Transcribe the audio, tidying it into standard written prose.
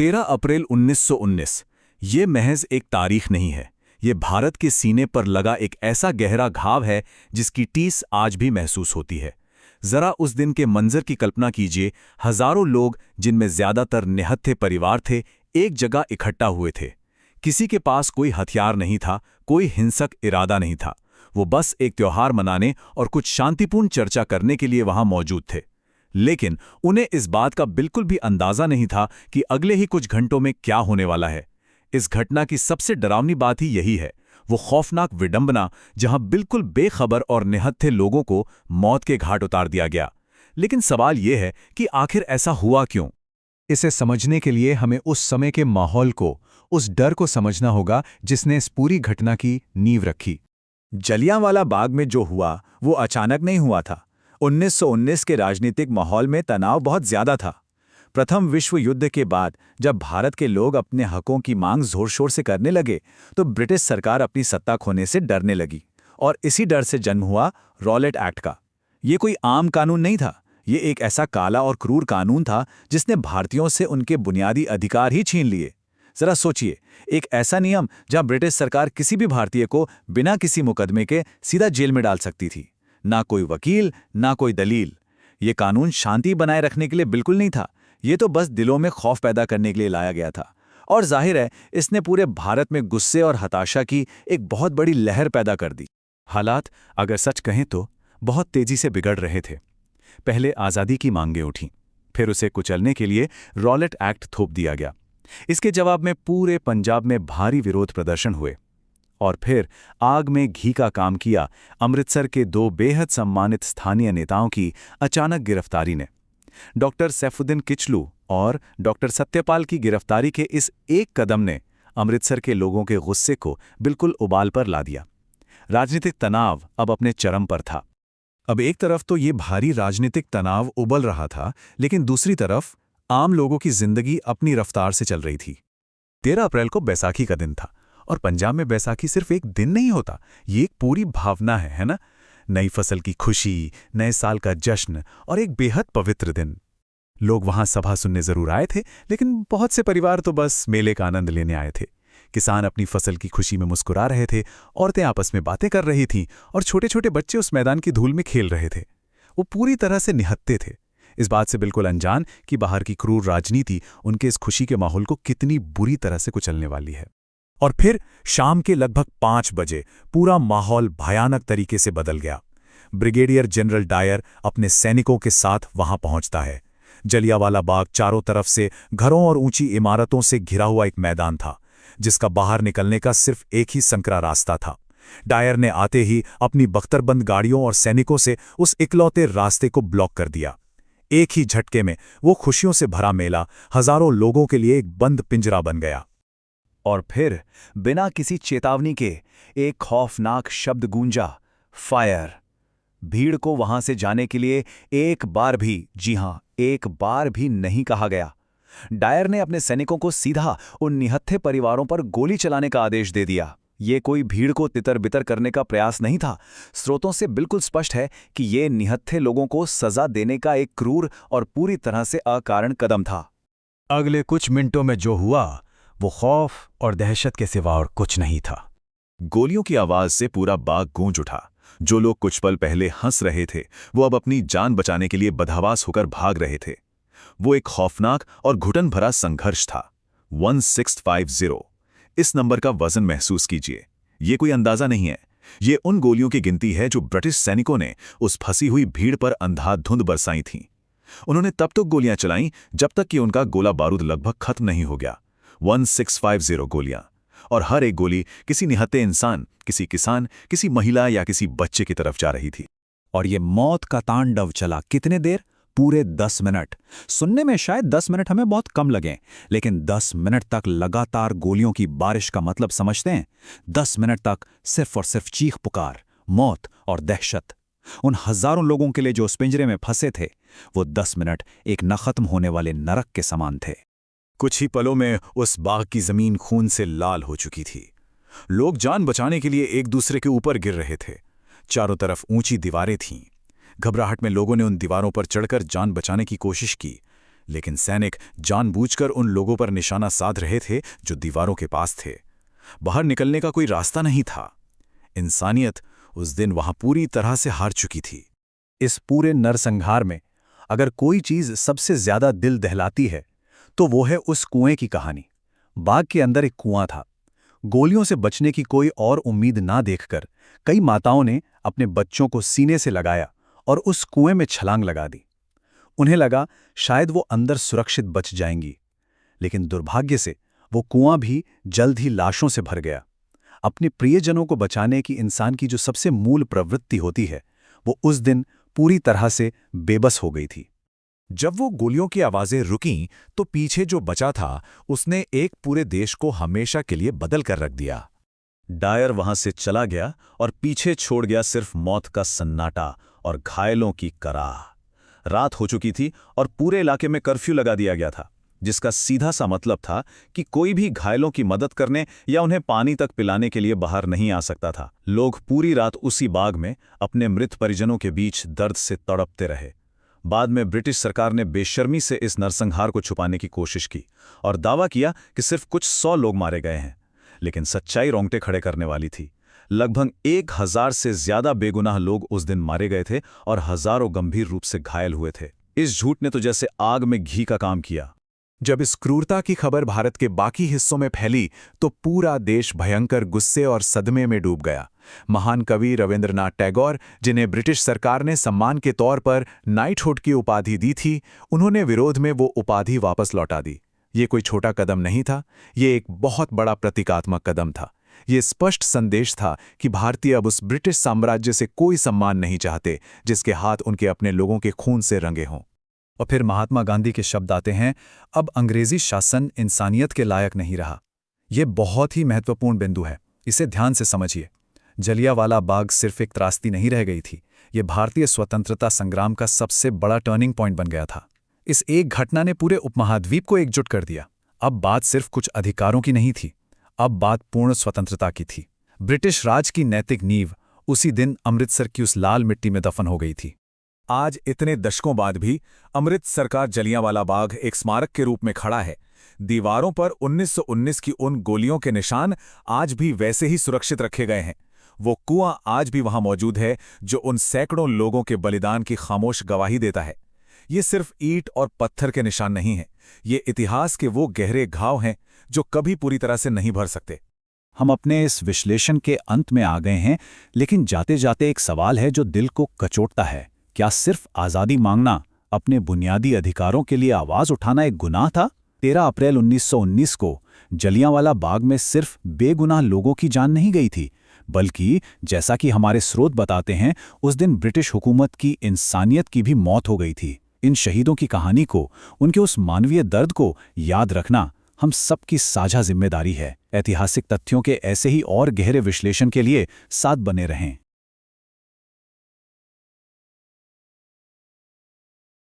13 अप्रैल 1919 ये महज एक तारीख नहीं है। ये भारत के सीने पर लगा एक ऐसा गहरा घाव है जिसकी टीस आज भी महसूस होती है। जरा उस दिन के मंजर की कल्पना कीजिए। हजारों लोग, जिनमें ज्यादातर निहत्थे परिवार थे, एक जगह इकट्ठा हुए थे। किसी के पास कोई हथियार नहीं था, कोई हिंसक इरादा नहीं था। वो बस एक त्योहार मनाने और कुछ शांतिपूर्ण चर्चा करने के लिए वहां मौजूद थे। लेकिन उन्हें इस बात का बिल्कुल भी अंदाजा नहीं था कि अगले ही कुछ घंटों में क्या होने वाला है। इस घटना की सबसे डरावनी बात ही यही है, वो खौफनाक विडंबना जहां बिल्कुल बेखबर और निहत्थे लोगों को मौत के घाट उतार दिया गया। लेकिन सवाल यह है कि आखिर ऐसा हुआ क्यों? इसे समझने के लिए हमें उस समय के माहौल को, उस डर को समझना होगा जिसने इस पूरी घटना की नींव रखी। जलियांवाला बाग में जो हुआ वो अचानक नहीं हुआ था। 1919 के राजनीतिक माहौल में तनाव बहुत ज्यादा था। प्रथम विश्व युद्ध के बाद जब भारत के लोग अपने हकों की मांग जोर शोर से करने लगे तो ब्रिटिश सरकार अपनी सत्ता खोने से डरने लगी, और इसी डर से जन्म हुआ रॉलेट एक्ट का। ये कोई आम कानून नहीं था, ये एक ऐसा काला और क्रूर कानून था जिसने भारतीयों से उनके बुनियादी अधिकार ही छीन लिए। जरा सोचिए, एक ऐसा नियम जहां ब्रिटिश सरकार किसी भी भारतीय को बिना किसी मुकदमे के सीधा जेल में डाल सकती थी। ना कोई वकील, ना कोई दलील। ये कानून शांति बनाए रखने के लिए बिल्कुल नहीं था, ये तो बस दिलों में खौफ पैदा करने के लिए लाया गया था। और जाहिर है, इसने पूरे भारत में गुस्से और हताशा की एक बहुत बड़ी लहर पैदा कर दी। हालात, अगर सच कहें तो, बहुत तेजी से बिगड़ रहे थे। पहले आज़ादी की मांगें उठीं, फिर उसे कुचलने के लिए रॉलेट एक्ट थोप दिया गया। इसके जवाब में पूरे पंजाब में भारी विरोध प्रदर्शन हुए। और फिर आग में घी का काम किया अमृतसर के दो बेहद सम्मानित स्थानीय नेताओं की अचानक गिरफ्तारी ने। डॉक्टर सैफुद्दीन किचलू और डॉक्टर सत्यपाल की गिरफ्तारी के इस एक कदम ने अमृतसर के लोगों के गुस्से को बिल्कुल उबाल पर ला दिया। राजनीतिक तनाव अब अपने चरम पर था। अब एक तरफ तो ये भारी राजनीतिक तनाव उबल रहा था, लेकिन दूसरी तरफ आम लोगों की जिंदगी अपनी रफ्तार से चल रही थी। 13 अप्रैल को बैसाखी का दिन था, और पंजाब में बैसाखी सिर्फ एक दिन नहीं होता, ये एक पूरी भावना है ना? नई फसल की खुशी, नए साल का जश्न और एक बेहद पवित्र दिन। लोग वहां सभा सुनने जरूर आए थे, लेकिन बहुत से परिवार तो बस मेले का आनंद लेने आए थे। किसान अपनी फसल की खुशी में मुस्कुरा रहे थे, औरतें आपस में बातें कर रही थीं, और छोटे छोटे बच्चे उस मैदान की धूल में खेल रहे थे। वो पूरी तरह से निहत्थे थे, इस बात से बिल्कुल अनजान कि बाहर की क्रूर राजनीति उनके इस खुशी के माहौल को कितनी बुरी तरह से कुचलने वाली है। और फिर शाम के लगभग 5 बजे पूरा माहौल भयानक तरीके से बदल गया। ब्रिगेडियर जनरल डायर अपने सैनिकों के साथ वहां पहुंचता है। जलियांवाला बाग चारों तरफ से घरों और ऊंची इमारतों से घिरा हुआ एक मैदान था, जिसका बाहर निकलने का सिर्फ एक ही संकरा रास्ता था। डायर ने आते ही अपनी बख्तरबंद गाड़ियों और सैनिकों से उस इकलौते रास्ते को ब्लॉक कर दिया। एक ही झटके में वो खुशियों से भरा मेला हजारों लोगों के लिए एक बंद पिंजरा बन गया। और फिर बिना किसी चेतावनी के एक खौफनाक शब्द गूंजा, फायर। भीड़ को वहां से जाने के लिए एक बार भी, जी हां, एक बार भी नहीं कहा गया। डायर ने अपने सैनिकों को सीधा उन निहत्थे परिवारों पर गोली चलाने का आदेश दे दिया। ये कोई भीड़ को तितर-बितर करने का प्रयास नहीं था। स्रोतों से बिल्कुल स्पष्ट है कि ये निहत्थे लोगों को सजा देने का एक क्रूर और पूरी तरह से अकारण कदम था। अगले कुछ मिनटों में जो हुआ वो खौफ और दहशत के सिवा और कुछ नहीं था। गोलियों की आवाज से पूरा बाग गूंज उठा। जो लोग कुछ पल पहले हंस रहे थे, वो अब अपनी जान बचाने के लिए बदहवास होकर भाग रहे थे। वो एक खौफनाक और घुटन भरा संघर्ष था। 1650। इस नंबर का वजन महसूस कीजिए। ये कोई अंदाजा नहीं है, ये उन गोलियों की गिनती है जो ब्रिटिश सैनिकों ने उस फंसी हुई भीड़ पर अंधाधुंध बरसाई थीं। उन्होंने तब तक गोलियां चलाईं जब तक कि उनका गोला बारूद लगभग खत्म नहीं हो गया। 1650 गोलियां, और हर एक गोली किसी निहत्थे इंसान, किसी किसान, किसी महिला या किसी बच्चे की तरफ जा रही थी। और ये मौत का तांडव चला कितने देर? पूरे 10 मिनट। सुनने में शायद 10 मिनट हमें बहुत कम लगें, लेकिन 10 मिनट तक लगातार गोलियों की बारिश का मतलब समझते हैं? 10 मिनट तक सिर्फ और सिर्फ चीख पुकार, मौत और दहशत। उन हजारों लोगों के लिए जो उस पिंजरे में फंसे थे, वो 10 मिनट एक न खत्म होने वाले नरक के समान थे। कुछ ही पलों में उस बाग की जमीन खून से लाल हो चुकी थी। लोग जान बचाने के लिए एक दूसरे के ऊपर गिर रहे थे। चारों तरफ ऊंची दीवारें थीं। घबराहट में लोगों ने उन दीवारों पर चढ़कर जान बचाने की कोशिश की, लेकिन सैनिक जानबूझकर उन लोगों पर निशाना साध रहे थे जो दीवारों के पास थे। बाहर निकलने का कोई रास्ता नहीं था। इंसानियत उस दिन वहां पूरी तरह से हार चुकी थी। इस पूरे नरसंहार में अगर कोई चीज सबसे ज्यादा दिल दहलाती है तो वो है उस कुएं की कहानी। बाग के अंदर एक कुआं था। गोलियों से बचने की कोई और उम्मीद ना देखकर कई माताओं ने अपने बच्चों को सीने से लगाया और उस कुएं में छलांग लगा दी। उन्हें लगा शायद वो अंदर सुरक्षित बच जाएंगी, लेकिन दुर्भाग्य से वो कुआं भी जल्द ही लाशों से भर गया। अपने प्रियजनों को बचाने की इंसान की जो सबसे मूल प्रवृत्ति होती है, वो उस दिन पूरी तरह से बेबस हो गई थी। जब वो गोलियों की आवाजें रुकीं तो पीछे जो बचा था उसने एक पूरे देश को हमेशा के लिए बदल कर रख दिया। डायर वहां से चला गया और पीछे छोड़ गया सिर्फ मौत का सन्नाटा और घायलों की कराह। रात हो चुकी थी और पूरे इलाके में कर्फ्यू लगा दिया गया था, जिसका सीधा सा मतलब था कि कोई भी घायलों की मदद करने या उन्हें पानी तक पिलाने के लिए बाहर नहीं आ सकता था। लोग पूरी रात उसी बाग में अपने मृत परिजनों के बीच दर्द से तड़पते रहे। बाद में ब्रिटिश सरकार ने बेशर्मी से इस नरसंहार को छुपाने की कोशिश की और दावा किया कि सिर्फ कुछ 100 लोग मारे गए हैं, लेकिन सच्चाई रोंगटे खड़े करने वाली थी। लगभग 1000 से ज्यादा बेगुनाह लोग उस दिन मारे गए थे और हजारों गंभीर रूप से घायल हुए थे। इस झूठ ने तो जैसे आग में घी का काम किया। जब इस क्रूरता की खबर भारत के बाकी हिस्सों में फैली तो पूरा देश भयंकर गुस्से और सदमे में डूब गया। महान कवि रविंद्रनाथ टैगोर, जिन्हें ब्रिटिश सरकार ने सम्मान के तौर पर नाइटहुड की उपाधि दी थी, उन्होंने विरोध में वो उपाधि वापस लौटा दी। ये कोई छोटा कदम नहीं था, ये एक बहुत बड़ा प्रतीकात्मक कदम था। ये स्पष्ट संदेश था कि भारतीय अब उस ब्रिटिश साम्राज्य से कोई सम्मान नहीं चाहते जिसके हाथ उनके अपने लोगों के खून से रंगे हों। और फिर महात्मा गांधी के शब्द आते हैं, अब अंग्रेजी शासन इंसानियत के लायक नहीं रहा। यह बहुत ही महत्वपूर्ण बिंदु है, इसे ध्यान से समझिए। जलियांवाला बाग सिर्फ एक त्रासदी नहीं रह गई थी, यह भारतीय स्वतंत्रता संग्राम का सबसे बड़ा टर्निंग पॉइंट बन गया था। इस एक घटना ने पूरे उपमहाद्वीप को एकजुट कर दिया। अब बात सिर्फ कुछ अधिकारों की नहीं थी, अब बात पूर्ण स्वतंत्रता की थी। ब्रिटिश राज की नैतिक नींव उसी दिन अमृतसर की उस लाल मिट्टी में दफन हो गई थी। आज इतने दशकों बाद भी अमृतसर का जलियांवाला बाग एक स्मारक के रूप में खड़ा है। दीवारों पर 1919 की उन गोलियों के निशान आज भी वैसे ही सुरक्षित रखे गए हैं। वो कुआं आज भी वहां मौजूद है जो उन सैकड़ों लोगों के बलिदान की खामोश गवाही देता है। ये सिर्फ ईंट और पत्थर के निशान नहीं हैं, ये इतिहास के वो गहरे घाव हैं जो कभी पूरी तरह से नहीं भर सकते। हम अपने इस विश्लेषण के अंत में आ गए हैं, लेकिन जाते जाते एक सवाल है जो दिल को कचोटता है। क्या सिर्फ आज़ादी मांगना, अपने बुनियादी अधिकारों के लिए आवाज़ उठाना एक गुनाह था? 13 अप्रैल 1919 को जलियांवाला बाग में सिर्फ बेगुनाह लोगों की जान नहीं गई थी, बल्कि जैसा कि हमारे स्रोत बताते हैं, उस दिन ब्रिटिश हुकूमत की इंसानियत की भी मौत हो गई थी। इन शहीदों की कहानी को, उनके उस मानवीय दर्द को याद रखना हम सबकी साझा जिम्मेदारी है। ऐतिहासिक तथ्यों के ऐसे ही और गहरे विश्लेषण के लिए साथ बने रहें।